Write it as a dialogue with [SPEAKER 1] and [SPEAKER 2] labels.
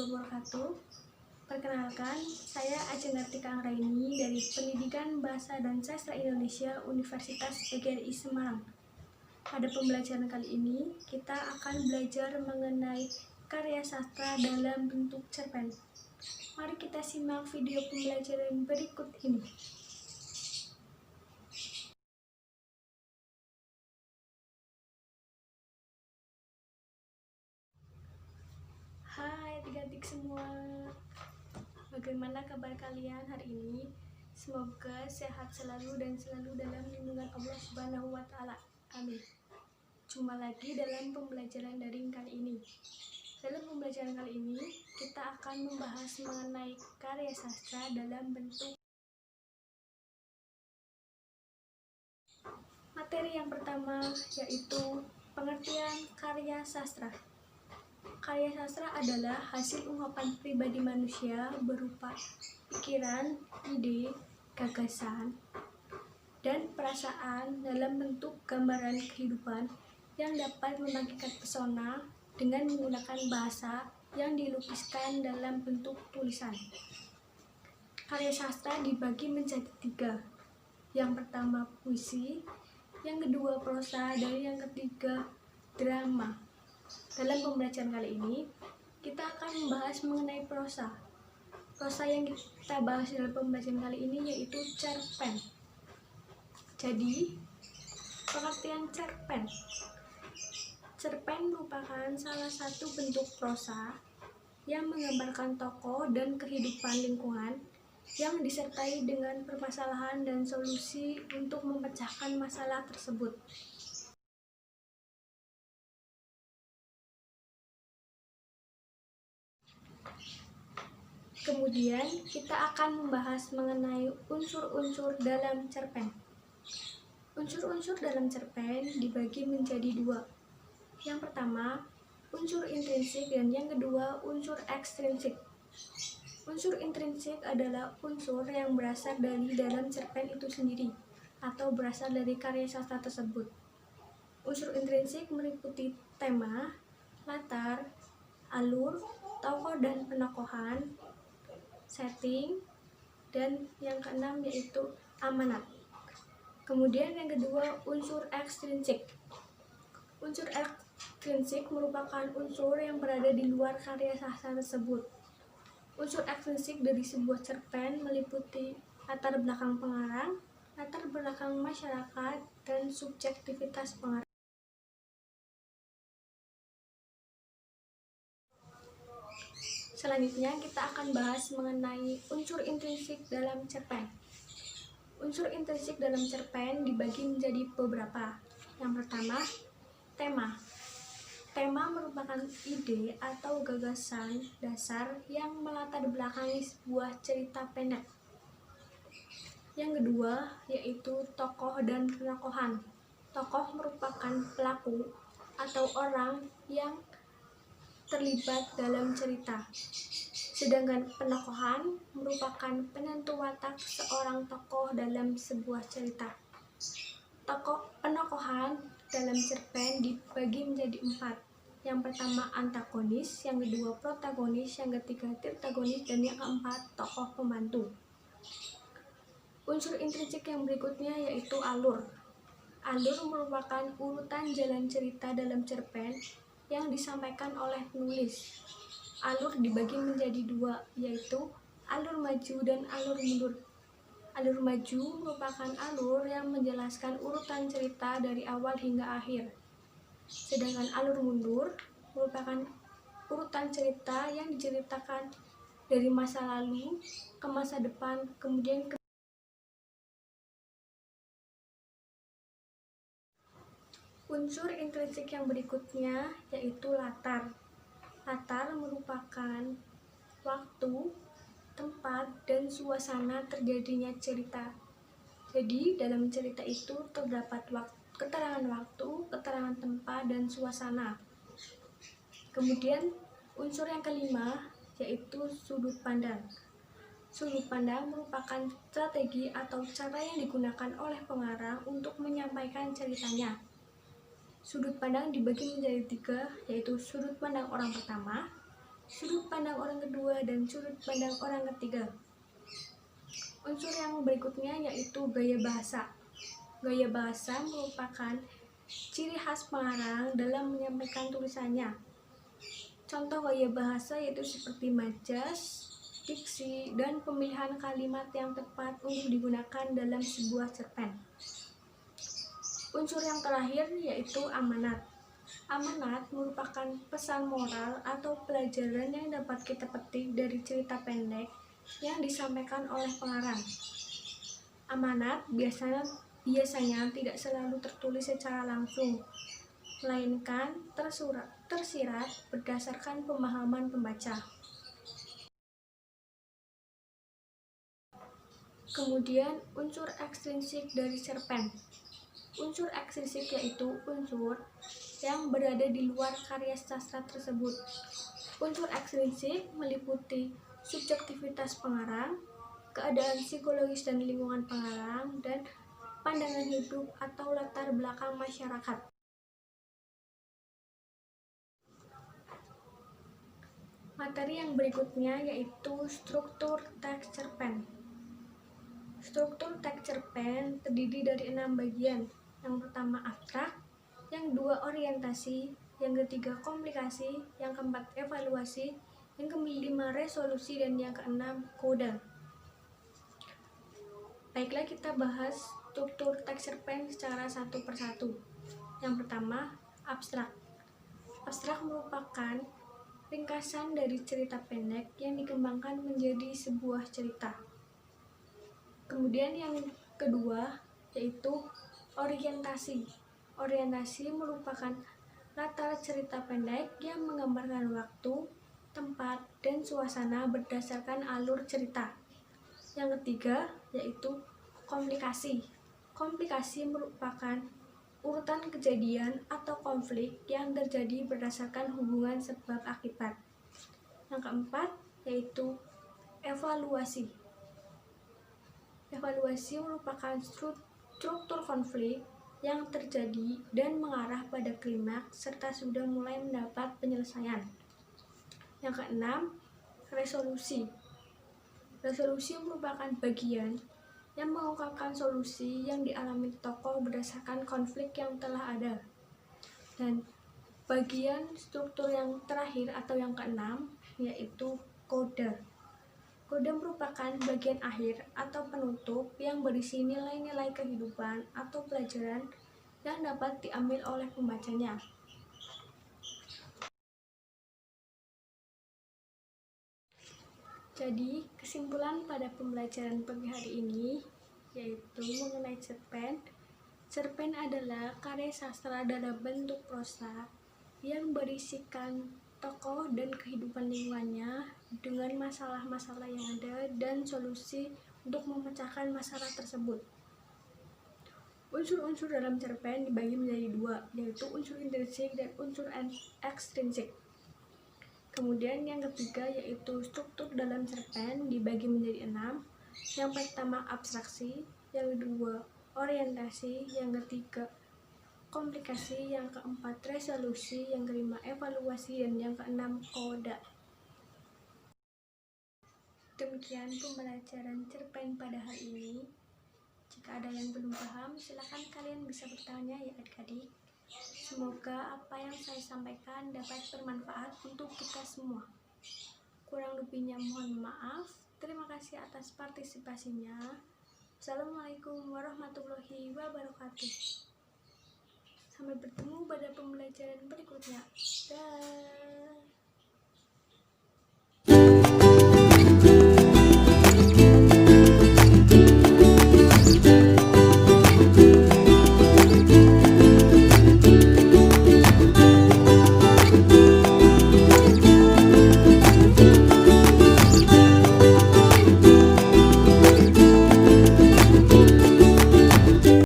[SPEAKER 1] wabarakatuh. Perkenalkan, saya Ajeng Artika Anggraini dari Pendidikan Bahasa dan Sastra Indonesia Universitas PGRI Semarang. Pada pembelajaran kali ini, kita akan belajar mengenai karya sastra dalam bentuk cerpen. Mari kita simak video pembelajaran berikut ini. Hai adik-adik semua, bagaimana kabar kalian hari ini? Semoga sehat selalu dan selalu dalam lindungan Allah Subhanahu wa Ta'ala. Amin. Jumpa lagi dalam pembelajaran daring kali ini. Dalam pembelajaran kali ini, kita akan membahas mengenai karya sastra dalam bentuk. Materi yang pertama yaitu pengertian karya sastra. Karya sastra adalah hasil ungkapan pribadi manusia berupa pikiran, ide, gagasan, dan perasaan dalam bentuk gambaran kehidupan yang dapat membangkitkan pesona dengan menggunakan bahasa yang dilukiskan dalam bentuk tulisan. Karya sastra dibagi menjadi 3. Yang pertama puisi, yang kedua prosa, dan yang ketiga drama. Dalam pembelajaran kali ini, kita akan membahas mengenai prosa. Prosa yang kita bahas dalam pembelajaran kali ini yaitu cerpen. Jadi, pengertian cerpen. Cerpen merupakan salah satu bentuk prosa yang menggambarkan tokoh dan kehidupan lingkungan yang disertai dengan permasalahan dan solusi untuk memecahkan masalah tersebut. Kemudian kita akan membahas mengenai unsur-unsur dalam cerpen. Unsur-unsur dalam cerpen dibagi menjadi 2. Yang pertama, unsur intrinsik, dan yang kedua, unsur ekstrinsik. Unsur intrinsik adalah unsur yang berasal dari dalam cerpen itu sendiri atau berasal dari karya sastra tersebut. Unsur intrinsik meliputi tema, latar, alur, tokoh dan penokohan, setting, dan yang keenam yaitu amanat. Kemudian yang kedua, unsur ekstrinsik. Unsur ekstrinsik merupakan unsur yang berada di luar karya sastra tersebut. Unsur ekstrinsik dari sebuah cerpen meliputi latar belakang pengarang, latar belakang masyarakat, dan subjektivitas pengarang. Selanjutnya kita akan bahas mengenai unsur intrinsik dalam cerpen. Unsur intrinsik dalam cerpen dibagi menjadi beberapa. Yang pertama, tema. Tema merupakan ide atau gagasan dasar yang melatar belakangi sebuah cerita pendek. Yang kedua, yaitu tokoh dan penokohan. Tokoh merupakan pelaku atau orang yang terlibat dalam cerita. Sedangkan penokohan merupakan penentu watak seorang tokoh dalam sebuah cerita. Penokohan dalam cerpen dibagi menjadi 4. Yang pertama antagonis, yang kedua protagonis, yang ketiga tirtagonis, dan yang keempat tokoh pembantu. Unsur intrinsik yang berikutnya yaitu alur. Alur merupakan urutan jalan cerita dalam cerpen yang disampaikan oleh penulis. Alur dibagi menjadi 2, yaitu alur maju dan alur mundur. Alur maju merupakan alur yang menjelaskan urutan cerita dari awal hingga akhir. Sedangkan alur mundur merupakan urutan cerita yang diceritakan dari masa lalu ke masa depan, kemudian ke unsur intrinsik yang berikutnya yaitu latar. Latar merupakan waktu, tempat, dan suasana terjadinya cerita. Jadi, dalam cerita itu terdapat keterangan waktu, keterangan tempat, dan suasana. Kemudian, unsur yang kelima yaitu sudut pandang. Sudut pandang merupakan strategi atau cara yang digunakan oleh pengarang untuk menyampaikan ceritanya. Sudut pandang dibagi menjadi 3, yaitu sudut pandang orang pertama, sudut pandang orang kedua, dan sudut pandang orang ketiga. Unsur yang berikutnya yaitu gaya bahasa. Gaya bahasa merupakan ciri khas pengarang dalam menyampaikan tulisannya. Contoh gaya bahasa yaitu seperti majas, diksi, dan pemilihan kalimat yang tepat untuk digunakan dalam sebuah cerpen. Unsur yang terakhir yaitu amanat. Amanat merupakan pesan moral atau pelajaran yang dapat kita petik dari cerita pendek yang disampaikan oleh pengarang. Amanat biasanya tidak selalu tertulis secara langsung, melainkan tersirat berdasarkan pemahaman pembaca. Kemudian unsur ekstrinsik dari cerpen. Unsur ekstrinsik yaitu unsur yang berada di luar karya sastra tersebut. Unsur ekstrinsik meliputi subjektivitas pengarang, keadaan psikologis dan lingkungan pengarang, dan pandangan hidup atau latar belakang masyarakat. Materi yang berikutnya yaitu struktur teks cerpen. Struktur teks cerpen terdiri dari 6 bagian. Yang pertama abstrak, yang kedua orientasi, yang ketiga komplikasi, yang keempat evaluasi, yang kelima resolusi, dan yang keenam kode. Baiklah, kita bahas struktur teks cerpen secara satu persatu. Yang pertama, abstrak. Abstrak merupakan ringkasan dari cerita pendek yang dikembangkan menjadi sebuah cerita. Kemudian yang kedua yaitu orientasi. Orientasi merupakan latar cerita pendek yang menggambarkan waktu, tempat, dan suasana berdasarkan alur cerita. Yang ketiga yaitu komplikasi. Komplikasi merupakan urutan kejadian atau konflik yang terjadi berdasarkan hubungan sebab akibat. Yang keempat yaitu evaluasi. Evaluasi merupakan struktur konflik yang terjadi dan mengarah pada klimaks serta sudah mulai mendapat penyelesaian. Yang keenam, resolusi. Resolusi merupakan bagian yang mengungkapkan solusi yang dialami tokoh berdasarkan konflik yang telah ada. Dan bagian struktur yang terakhir atau yang keenam yaitu kode. Kode merupakan bagian akhir atau penutup yang berisi nilai-nilai kehidupan atau pelajaran yang dapat diambil oleh pembacanya. Jadi, kesimpulan pada pembelajaran pagi hari ini yaitu mengenai cerpen. Cerpen adalah karya sastra dalam bentuk prosa yang berisikan tokoh dan kehidupan lingkungannya dengan masalah-masalah yang ada dan solusi untuk memecahkan masalah tersebut. Unsur-unsur dalam cerpen dibagi menjadi dua, yaitu unsur intrinsik dan unsur ekstrinsik. Kemudian yang ketiga yaitu struktur dalam cerpen dibagi menjadi 6. Yang pertama abstraksi, yang kedua orientasi, yang ketiga komplikasi, yang keempat resolusi, yang kelima evaluasi, dan yang keenam kode. Demikian pembelajaran cerpen pada hari ini. Jika ada yang belum paham, silakan kalian bisa bertanya ya adik-adik. Semoga apa yang saya sampaikan dapat bermanfaat untuk kita semua. Kurang lebihnya mohon maaf. Terima kasih atas partisipasinya. Assalamualaikum warahmatullahi wabarakatuh. Sampai bertemu pada pembelajaran berikutnya. Dah.